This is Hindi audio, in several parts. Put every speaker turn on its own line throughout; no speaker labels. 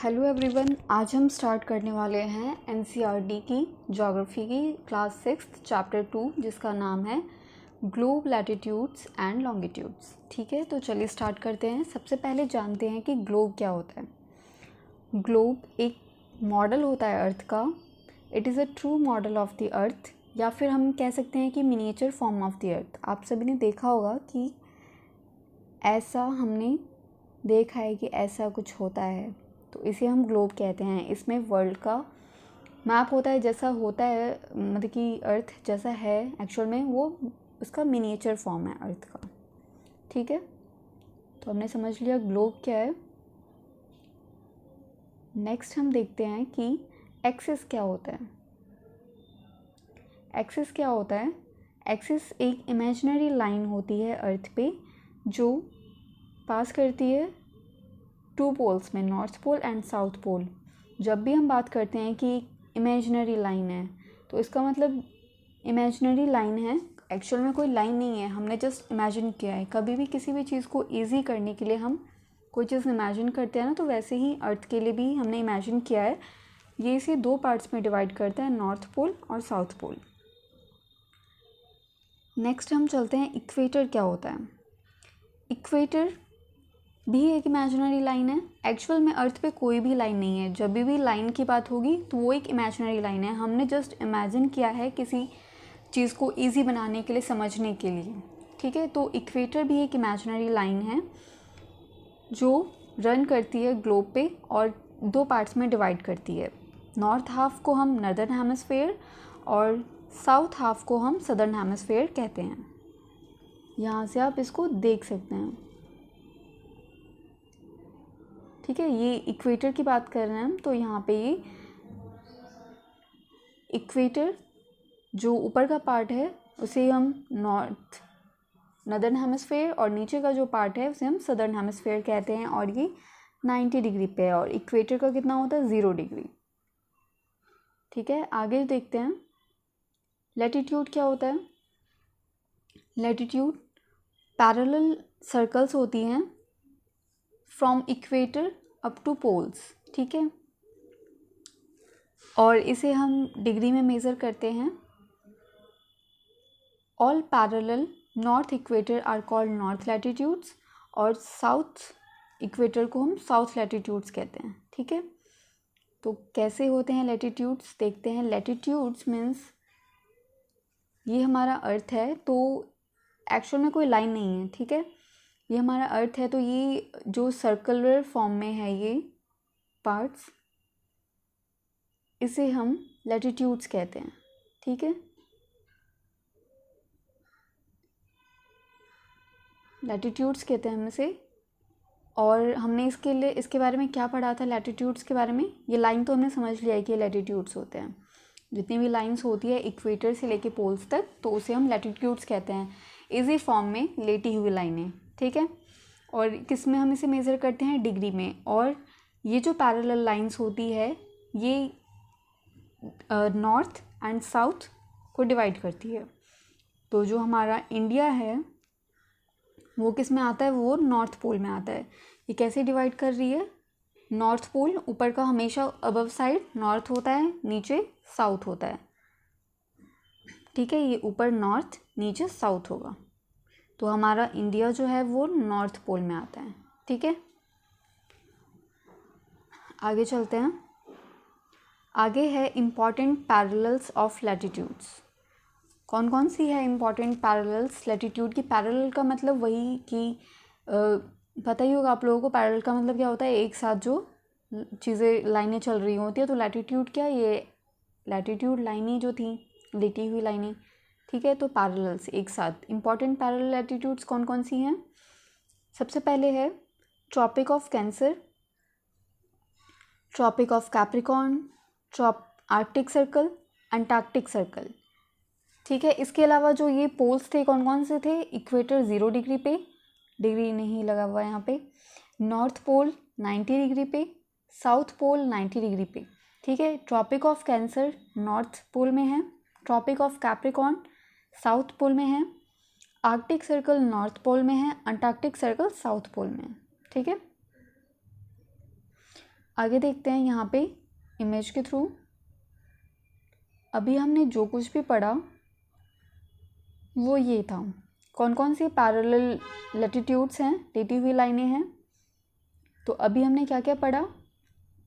हेलो एवरीवन, आज हम स्टार्ट करने वाले हैं एनसीईआरटी की ज्योग्राफी की क्लास 6 चैप्टर 2 जिसका नाम है ग्लोब लैटिट्यूड्स एंड लॉन्गिट्यूड्स। ठीक है, तो चलिए स्टार्ट करते हैं। सबसे पहले जानते हैं कि ग्लोब क्या होता है। ग्लोब एक मॉडल होता है अर्थ का। It is a true model of the earth, या फिर हम कह सकते हैं कि miniature form of the earth. आप सभी ने देखा होगा कि ऐसा हमने देखा है कि ऐसा कुछ होता है, तो इसे हम ग्लोब कहते हैं। इसमें वर्ल्ड का मैप होता है, जैसा होता है मतलब कि अर्थ जैसा है एक्चुअल में, वो उसका मिनिएचर फॉर्म है अर्थ का। ठीक है, तो हमने समझ लिया ग्लोब क्या है। नेक्स्ट हम देखते हैं कि एक्सिस क्या होता है। एक्सिस क्या होता है? एक्सिस एक इमेजिनरी लाइन होती है अर्थ पे जो पास करती है टू पोल्स में, north pole and south pole. जब भी हम बात करते हैं कि इमेजिनरी लाइन है, तो इसका मतलब इमेजिनरी लाइन है, एक्चुअल में कोई लाइन नहीं है, हमने जस्ट इमेजिन किया है। कभी भी किसी भी चीज़ को ईजी करने के लिए हम कोई चीज़ इमेजिन करते हैं ना, तो वैसे ही अर्थ के लिए भी हमने इमेजिन किया है। ये इसे दो पार्ट्स में डिवाइड करता है, नॉर्थ पोल और साउथ पोल। नेक्स्ट हम चलते हैं इक्वेटर क्या होता है। इक्वेटर भी एक इमेजिनरी लाइन है। एक्चुअल में अर्थ पे कोई भी लाइन नहीं है। जब भी लाइन की बात होगी तो वो एक इमेजिनरी लाइन है, हमने जस्ट इमेजिन किया है किसी चीज़ को इजी बनाने के लिए, समझने के लिए। ठीक है, तो इक्वेटर भी एक इमेजिनरी लाइन है जो रन करती है ग्लोब पे और दो पार्ट्स में डिवाइड करती है। नॉर्थ हाफ को हम नॉर्दर्न हेमिस्फेयर और साउथ हाफ को हम सदर्न हेमिस्फेयर कहते हैं। यहाँ से आप इसको देख सकते हैं। ठीक है, ये इक्वेटर की बात कर रहे हैं हम, तो यहाँ पे ये इक्वेटर जो ऊपर का पार्ट है उसे हम नॉर्दर्न हेमिस्फेयर और नीचे का जो पार्ट है उसे हम सदर्न हेमिस्फेयर कहते हैं। और ये 90 डिग्री पे है और इक्वेटर का कितना होता है? 0 डिग्री। ठीक है, आगे देखते हैं लैटिट्यूड क्या होता है। लैटिट्यूड पैरेलल सर्कल्स होती हैं from equator up to poles. ठीक है, और इसे हम डिग्री में मेज़र करते हैं। All parallel north equator are called north latitudes और साउथ इक्वेटर को हम साउथ लैटिट्यूड्स कहते हैं। ठीक है, तो कैसे होते हैं लैटिट्यूड्स देखते हैं। लैटिट्यूड्स मीन्स ये हमारा अर्थ है, तो एक्चुअल में कोई लाइन नहीं है। ठीक है, ये हमारा अर्थ है, तो ये जो सर्कुलर फॉर्म में है ये पार्ट्स, इसे हम लैटिट्यूड्स कहते हैं। ठीक है, लैटिट्यूड्स कहते हैं हम इसे। और हमने इसके बारे में क्या पढ़ा था लैटिट्यूड्स के बारे में? ये लाइन तो हमने समझ लिया है कि लैटिट्यूड्स होते हैं। जितनी भी लाइंस होती है इक्वेटर से लेके पोल्स तक, तो उसे हम लैटिट्यूड्स कहते हैं, इजी फॉर्म में लेटी हुई लाइनें। ठीक है, और किस में हम इसे मेज़र करते हैं? डिग्री में। और ये जो पैरेलल लाइंस होती है ये नॉर्थ एंड साउथ को डिवाइड करती है। तो जो हमारा इंडिया है वो किस में आता है? वो नॉर्थ पोल में आता है। ये कैसे डिवाइड कर रही है? नॉर्थ पोल ऊपर का हमेशा अबव साइड नॉर्थ होता है, नीचे साउथ होता है। ठीक है, ये ऊपर नॉर्थ नीचे साउथ होगा, तो हमारा इंडिया जो है वो नॉर्थ पोल में आता है। ठीक है, आगे चलते हैं। आगे है इम्पॉर्टेंट पैरेलल्स ऑफ लैटिट्यूड्स। कौन कौन सी है इम्पॉर्टेंट पैरेलल्स लैटिट्यूड की? पैरेलल का मतलब वही कि पता ही होगा आप लोगों को, पैरेलल का मतलब क्या होता है? एक साथ जो चीज़ें लाइनें चल रही होती है। तो लैटिट्यूड क्या? ये लैटिट्यूड लाइनें जो थी, लेटी हुई लाइनें। ठीक है, तो पैरेलल्स एक साथ। इम्पॉर्टेंट पैरेलल लैटिट्यूड्स कौन कौन सी हैं? सबसे पहले है Tropic of Cancer, Tropic of Capricorn, Arctic Circle, Antarctic Circle. ठीक है, इसके अलावा जो ये पोल्स थे कौन कौन से थे? इक्वेटर 0 डिग्री पे, डिग्री नहीं लगा हुआ यहाँ पे। नॉर्थ पोल 90 डिग्री पे, साउथ पोल 90 डिग्री पे। ठीक है, Tropic of Cancer north pole में है, Tropic of Capricorn south pole में है, आर्कटिक सर्कल नॉर्थ पोल में है, अंटार्कटिक सर्कल साउथ पोल में है। ठीक है, आगे देखते हैं यहाँ पे इमेज के थ्रू। अभी हमने जो कुछ भी पढ़ा वो ये था, कौन कौन सी पैरेलल लैटिट्यूड्स हैं, लेटी हुई लाइनें हैं। तो अभी हमने क्या क्या पढ़ा,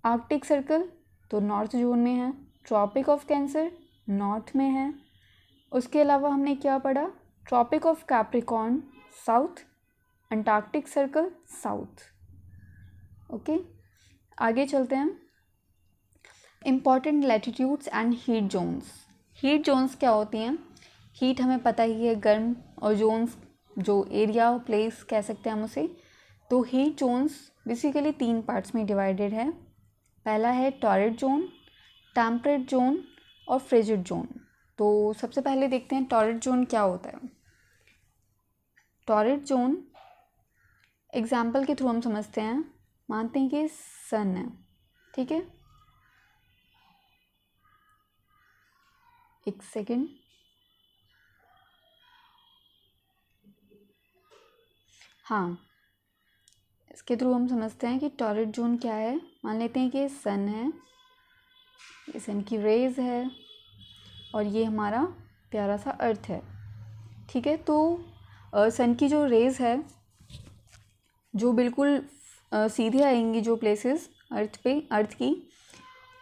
आर्कटिक सर्कल तो नॉर्थ जोन में है, ट्रॉपिक ऑफ कैंसर नॉर्थ में है। उसके अलावा हमने क्या पढ़ा, Tropic of Capricorn south, Antarctic Circle south. Okay, आगे चलते हैं। Important latitudes and heat zones. Heat zones क्या होती हैं, हीट हमें पता ही है गर्म, और जोन्स जो एरिया प्लेस कह सकते हैं हम उसे। तो हीट जोन्स बेसिकली 3 पार्ट्स में डिवाइडेड है। पहला है टॉरिड जोन, टेम्परेट जोन और फ्रिजिड जोन। तो सबसे पहले देखते हैं टॉरिड जोन क्या होता है। टॉरिड जोन एग्जाम्पल के थ्रू हम समझते हैं, मानते हैं कि सन है, ठीक है। एक सेकेंड, हाँ, इसके थ्रू हम समझते हैं कि टॉरिड जोन क्या है। मान लेते हैं कि ये सन है, ये सन की रेज है, और ये हमारा प्यारा सा अर्थ है, ठीक है। तो सन की जो रेज है, जो बिल्कुल सीधे आएंगी जो प्लेसेस अर्थ पे, अर्थ की,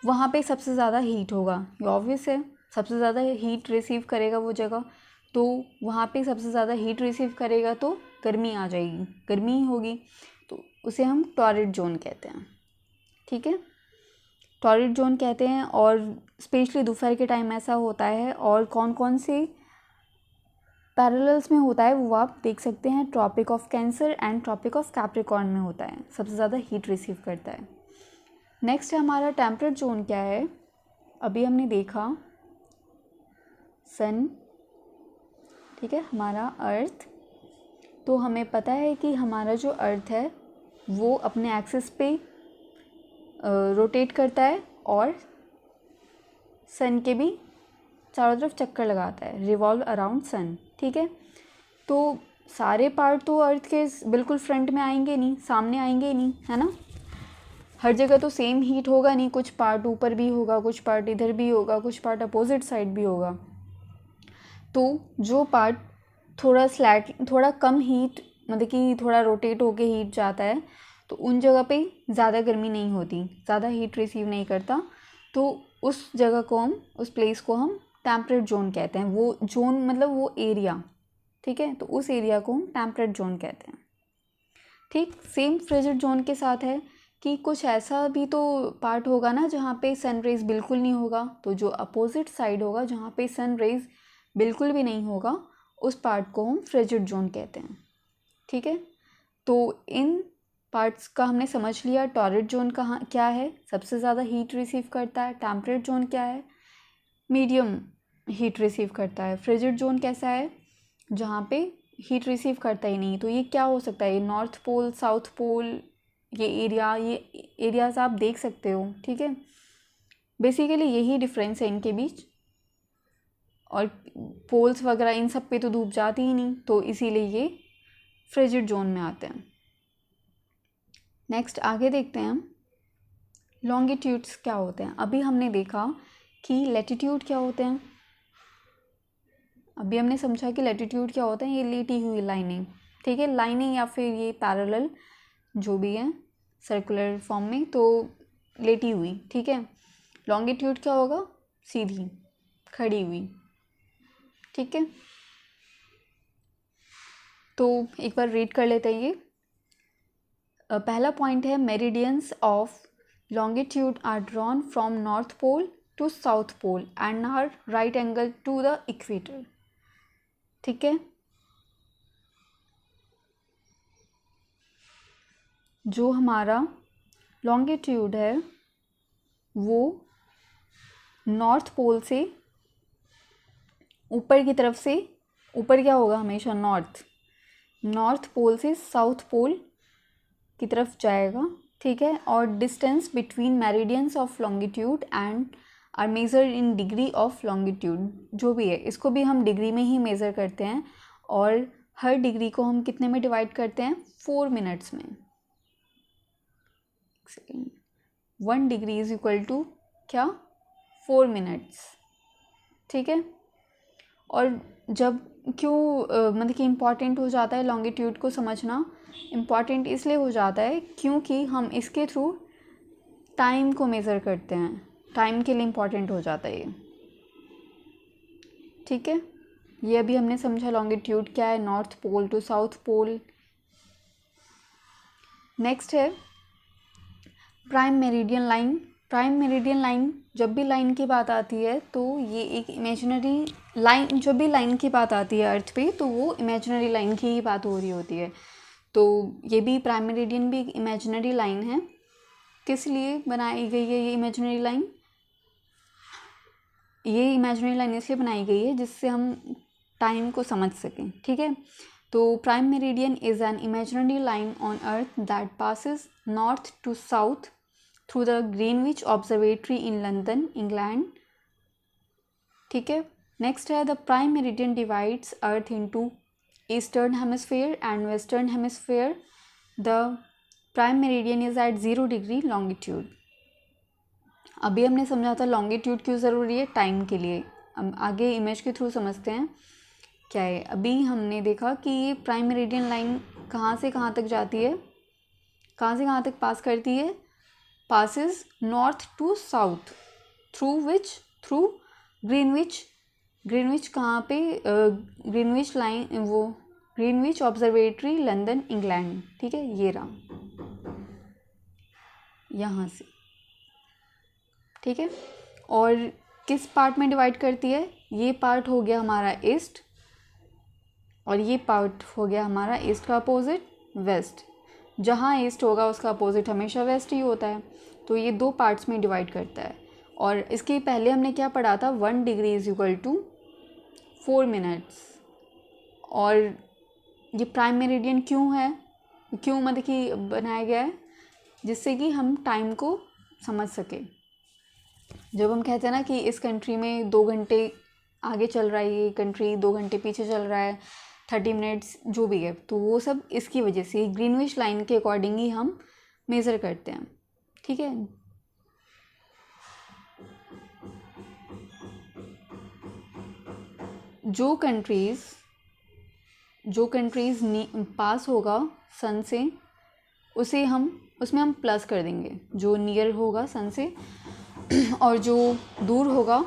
वहाँ पे सबसे ज़्यादा हीट होगा, ये ऑब्वियस है। सबसे ज़्यादा हीट रिसीव करेगा वो जगह, तो वहाँ पे सबसे ज़्यादा हीट रिसीव करेगा तो गर्मी आ जाएगी, गर्मी ही होगी, तो उसे हम टॉरिड जोन कहते हैं, ठीक है। टॉरिड जोन कहते हैं, और स्पेशली दोपहर के टाइम ऐसा होता है। और कौन कौन से पैरेलल्स में होता है वो आप देख सकते हैं, Tropic of Cancer and Tropic of Capricorn में होता है, सबसे ज़्यादा हीट रिसीव करता है। नेक्स्ट है हमारा टेम्परेट जोन क्या है। अभी हमने देखा सन, ठीक है, हमारा अर्थ। तो हमें पता है कि हमारा जो अर्थ है वो अपने एक्सिस पे रोटेट करता है, और सन के भी चारों तरफ चक्कर लगाता है, रिवॉल्व अराउंड सन, ठीक है। तो सारे पार्ट तो अर्थ के बिल्कुल फ्रंट में आएंगे नहीं, सामने आएंगे ही नहीं, है ना। हर जगह तो सेम हीट होगा नहीं, कुछ पार्ट ऊपर भी होगा, कुछ पार्ट इधर भी होगा, कुछ पार्ट अपोजिट साइड भी होगा। तो जो पार्ट थोड़ा कम हीट, मतलब कि थोड़ा रोटेट होके हीट जाता है, तो उन जगह पे ज़्यादा गर्मी नहीं होती, ज़्यादा हीट रिसीव नहीं करता, तो उस जगह को हम, उस प्लेस को हम टेम्परेट जोन कहते हैं। वो जोन मतलब वो एरिया, ठीक है, तो उस एरिया को हम टेम्परेट जोन कहते हैं, ठीक। सेम फ्रिजिड जोन के साथ है कि कुछ ऐसा भी तो पार्ट होगा ना जहाँ पे सन रेज बिल्कुल नहीं होगा, तो जो अपोजिट साइड होगा जहाँ पे सन रेज बिल्कुल भी नहीं होगा, उस पार्ट को हम फ्रिजिड जोन कहते हैं, ठीक है। तो इन पार्ट्स का हमने समझ लिया। टॉरिड जोन कहाँ क्या है, सबसे ज़्यादा हीट रिसीव करता है। टेम्परेट जोन क्या है, मीडियम हीट रिसीव करता है। फ्रिजिड जोन कैसा है, जहाँ पे हीट रिसीव करता ही नहीं। तो ये क्या हो सकता है, ये नॉर्थ पोल, साउथ पोल, ये एरियाज़ आप देख सकते हो, ठीक है। बेसिकली यही डिफरेंस है इनके बीच, और पोल्स वगैरह इन सब पे तो धूप जाती ही नहीं, तो इसीलिए ये फ्रिजिड जोन में आते हैं। नेक्स्ट आगे देखते हैं हम, लॉन्गिट्यूड्स क्या होते हैं। अभी हमने देखा कि लैटिट्यूड क्या होते हैं, अभी हमने समझा कि लैटिट्यूड क्या होता है, ये लेटी हुई लाइनें, ठीक है, लाइनें या फिर ये पैरेलल जो भी है सर्कुलर फॉर्म में, तो लेटी हुई, ठीक है। लॉन्गिट्यूड क्या होगा, सीधी खड़ी हुई, ठीक है। तो एक बार रीड कर लेते हैं ये। पहला पॉइंट है, meridians of longitude are drawn from north pole to south pole and are right angle to the equator, ठीक है। जो हमारा लॉन्गिट्यूड है वो नॉर्थ पोल से ऊपर की तरफ से, ऊपर क्या होगा हमेशा नॉर्थ पोल से साउथ पोल की तरफ जाएगा, ठीक है। और distance between meridians of longitude and are measure in degree of longitude, जो भी है इसको भी हम डिग्री में ही मेज़र करते हैं, और हर डिग्री को हम कितने में डिवाइड करते हैं, 4 मिनट्स में। 1 डिग्री इज इक्वल टू क्या 4 मिनट्स। ठीक है, और जब क्यों मतलब कि इम्पॉर्टेंट हो जाता है लॉन्गिट्यूड को समझना, इम्पॉर्टेंट इसलिए हो जाता है क्योंकि हम इसके थ्रू टाइम को मेज़र करते हैं, टाइम के लिए इम्पॉर्टेंट हो जाता है ये। ठीक है, ये अभी हमने समझा लॉन्गिट्यूड क्या है, north pole to south pole. Next है prime meridian line. Prime meridian line, जब भी लाइन की बात आती है तो ये एक इमेजिनरी लाइन, जब भी लाइन की बात आती है अर्थ पे तो वो इमेजिनरी लाइन की ही बात हो रही होती है। तो ये भी प्राइम मेरिडियन भी एक इमेजिनरी लाइन है। किस लिए बनाई गई है ये इमेजिनरी लाइन? ये इमेजिनरी लाइन इसलिए बनाई गई है जिससे हम टाइम को समझ सकें। ठीक है, तो prime meridian is an imaginary line on earth that passes north to south through the Greenwich Observatory in London, England. ठीक है, नेक्स्ट है the prime meridian divides earth into eastern hemisphere and western hemisphere. The prime meridian is at 0 degree longitude. अभी हमने समझा था लॉन्गिट्यूड क्यों ज़रूरी है, टाइम के लिए। हम आगे इमेज के थ्रू समझते हैं क्या है। अभी हमने देखा कि ये प्राइम मेरिडियन लाइन कहाँ से कहाँ तक जाती है, कहाँ से कहाँ तक पास करती है, passes north to south through Greenwich. Greenwich कहाँ पे, ग्रीनविच लाइन, वो ग्रीनविच ऑब्जर्वेटरी लंदन, इंग्लैंड। ठीक है, ये रहा यहाँ से। ठीक है, और किस पार्ट में डिवाइड करती है? ये पार्ट हो गया हमारा ईस्ट और ये पार्ट हो गया हमारा ईस्ट का अपोजिट वेस्ट। जहाँ ईस्ट होगा उसका अपोजिट हमेशा वेस्ट ही होता है। तो ये 2 पार्ट्स में डिवाइड करता है। और इसके पहले हमने क्या पढ़ा था, 1 degree is equal to 4 minutes. और ये प्राइम मेरिडियन क्यों है, क्यों मतलब कि बनाया गया है, जिससे कि हम टाइम को समझ सकें। जब हम कहते हैं ना कि इस कंट्री में 2 घंटे आगे चल रहा है, ये कंट्री 2 घंटे पीछे चल रहा है, 30 मिनट्स जो भी है, तो वो सब इसकी वजह से ग्रीनविच लाइन के अकॉर्डिंग ही हम मेज़र करते हैं। ठीक है, जो कंट्रीज़ पास होगा सन से उसमें हम प्लस कर देंगे, जो नियर होगा सन से, और जो दूर होगा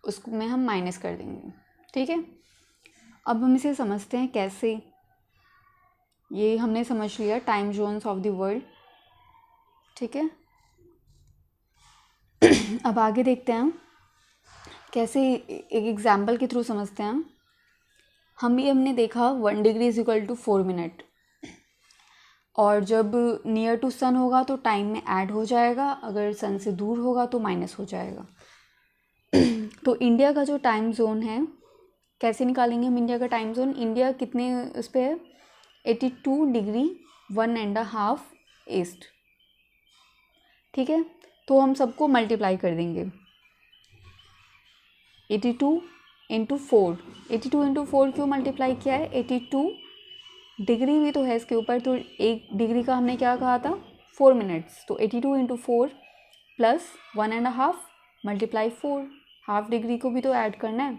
उसमें हम माइनस कर देंगे। ठीक है, अब हम इसे समझते हैं कैसे। ये हमने समझ लिया time zones of the world. ठीक है, अब आगे देखते हैं कैसे, एक एग्जाम्पल के थ्रू समझते हैं। हमने देखा 1 degree is equal to 4 minute, और जब नियर टू सन होगा तो टाइम में ऐड हो जाएगा, अगर सन से दूर होगा तो माइनस हो जाएगा। तो इंडिया का जो टाइम जोन है, कैसे निकालेंगे हम इंडिया का टाइम जोन? इंडिया कितने उस पर है, 82 डिग्री 1.5 ईस्ट। ठीक है, तो हम सबको मल्टीप्लाई कर देंगे, 82 इंटू 4। 82 इंटू 4 क्यों मल्टीप्लाई किया है, 82 डिग्री भी तो है इसके ऊपर, तो 1 डिग्री का हमने क्या कहा था, 4 मिनट्स। तो 82 into 4 plus 1.5 multiply 4, half degree को भी तो ऐड करना है।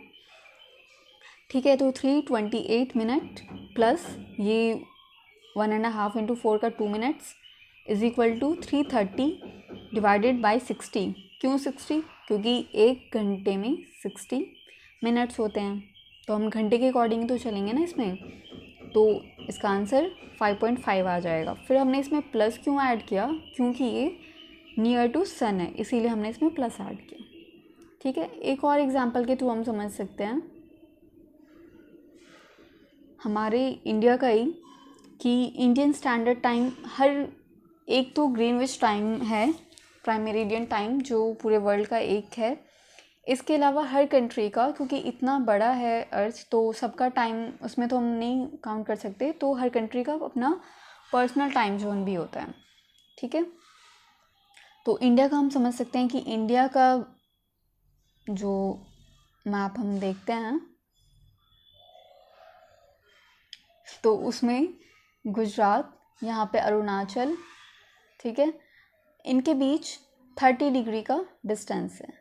ठीक है, तो 328 मिनट प्लस ये 1.5 इंटू 4 का 2 minutes is equal to 330 divided by 60। क्यों 60? क्योंकि 1 घंटे में 60 मिनट्स होते हैं, तो हम घंटे के अकॉर्डिंग तो चलेंगे ना इसमें। तो इसका आंसर 5.5 आ जाएगा। फिर हमने इसमें प्लस क्यों ऐड किया, क्योंकि ये नियर टू सन है, इसीलिए हमने इसमें प्लस ऐड किया। ठीक है, एक और एग्जांपल के थ्रू हम समझ सकते हैं हमारे इंडिया का ही, कि इंडियन स्टैंडर्ड टाइम हर एक तो ग्रीनविच टाइम है, प्राइम मेरिडियन टाइम जो पूरे वर्ल्ड का एक है। इसके अलावा हर कंट्री का, क्योंकि इतना बड़ा है अर्थ तो सबका टाइम उसमें तो हम नहीं काउंट कर सकते, तो हर कंट्री का अपना पर्सनल टाइम जोन भी होता है। ठीक है, तो इंडिया का हम समझ सकते हैं कि इंडिया का जो मैप हम देखते हैं तो उसमें गुजरात, यहाँ पे अरुणाचल, ठीक है, इनके बीच 30 डिग्री का डिस्टेंस है।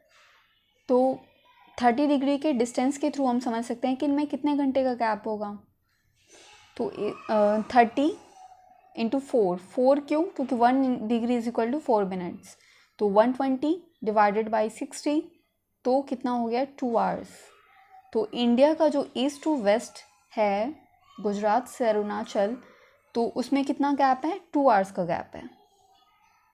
तो 30 डिग्री के डिस्टेंस के थ्रू हम समझ सकते हैं कि इनमें कितने घंटे का गैप होगा। तो 30 इंटू 4 क्यों? क्योंकि 1 degree is equal to 4 minutes. तो 120 डिवाइडेड बाई 60, तो कितना हो गया? 2 आवर्स। तो इंडिया का जो ईस्ट टू वेस्ट है, गुजरात से अरुणाचल, तो उसमें कितना गैप है? 2 आवर्स का गैप है।